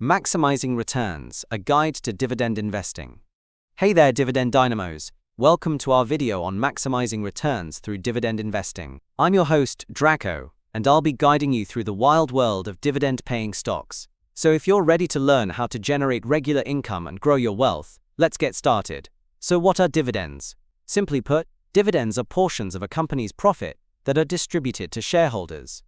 Maximizing Returns, a guide to dividend investing. Hey there, dividend dynamos. Welcome to our video on maximizing returns through dividend investing. I'm your host, Draco, and I'll be guiding you through the wild world of dividend-paying stocks. So if you're ready to learn how to generate regular income and grow your wealth, let's get started. So what are dividends? Simply put, dividends are portions of a company's profit that are distributed to shareholders.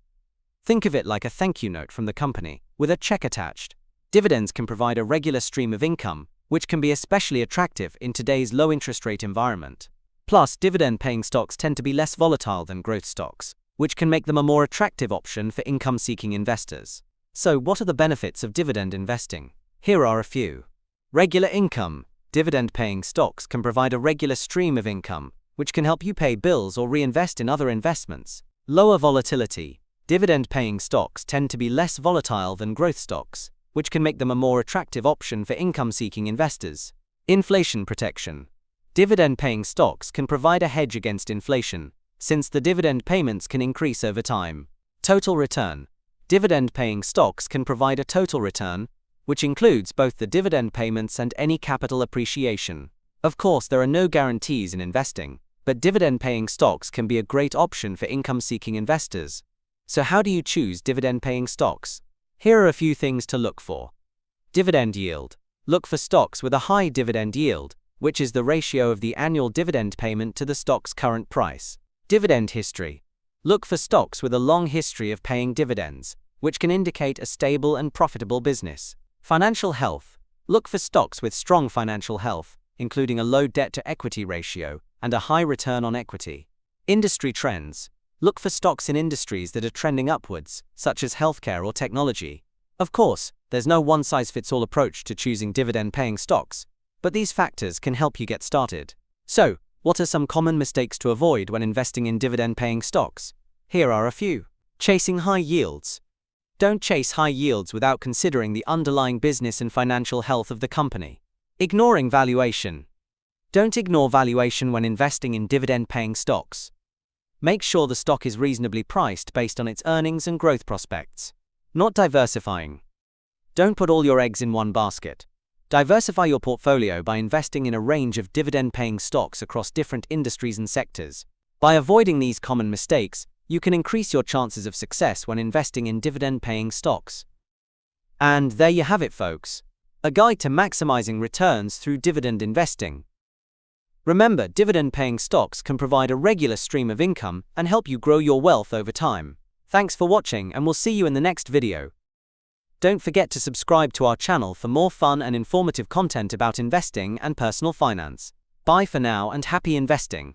Think of it like a thank you note from the company, with a check attached. Dividends can provide a regular stream of income, which can be especially attractive in today's low-interest rate environment. Plus, dividend-paying stocks tend to be less volatile than growth stocks, which can make them a more attractive option for income-seeking investors. So, what are the benefits of dividend investing? Here are a few. Regular income. Dividend-paying stocks can provide a regular stream of income, which can help you pay bills or reinvest in other investments. Lower volatility. Dividend-paying stocks tend to be less volatile than growth stocks, which can make them a more attractive option for income-seeking investors. Inflation protection. Dividend-paying stocks can provide a hedge against inflation, since the dividend payments can increase over time. Total return. Dividend-paying stocks can provide a total return, which includes both the dividend payments and any capital appreciation. Of course, there are no guarantees in investing, but dividend-paying stocks can be a great option for income-seeking investors. So how do you choose dividend-paying stocks? Here are a few things to look for. Dividend yield. Look for stocks with a high dividend yield, which is the ratio of the annual dividend payment to the stock's current price. Dividend history. Look for stocks with a long history of paying dividends, which can indicate a stable and profitable business. Financial health. Look for stocks with strong financial health, including a low debt-to-equity ratio and a high return on equity. Industry trends. Look for stocks in industries that are trending upwards, such as healthcare or technology. Of course, there's no one-size-fits-all approach to choosing dividend-paying stocks, but these factors can help you get started. So, what are some common mistakes to avoid when investing in dividend-paying stocks? Here are a few. Chasing high yields. Don't chase high yields without considering the underlying business and financial health of the company. Ignoring valuation. Don't ignore valuation when investing in dividend-paying stocks. Make sure the stock is reasonably priced based on its earnings and growth prospects. Not diversifying. Don't put all your eggs in one basket. Diversify your portfolio by investing in a range of dividend-paying stocks across different industries and sectors. By avoiding these common mistakes, you can increase your chances of success when investing in dividend-paying stocks. And there you have it, folks. A guide to maximizing returns through dividend investing. Remember, dividend-paying stocks can provide a regular stream of income and help you grow your wealth over time. Thanks for watching, and we'll see you in the next video. Don't forget to subscribe to our channel for more fun and informative content about investing and personal finance. Bye for now and happy investing.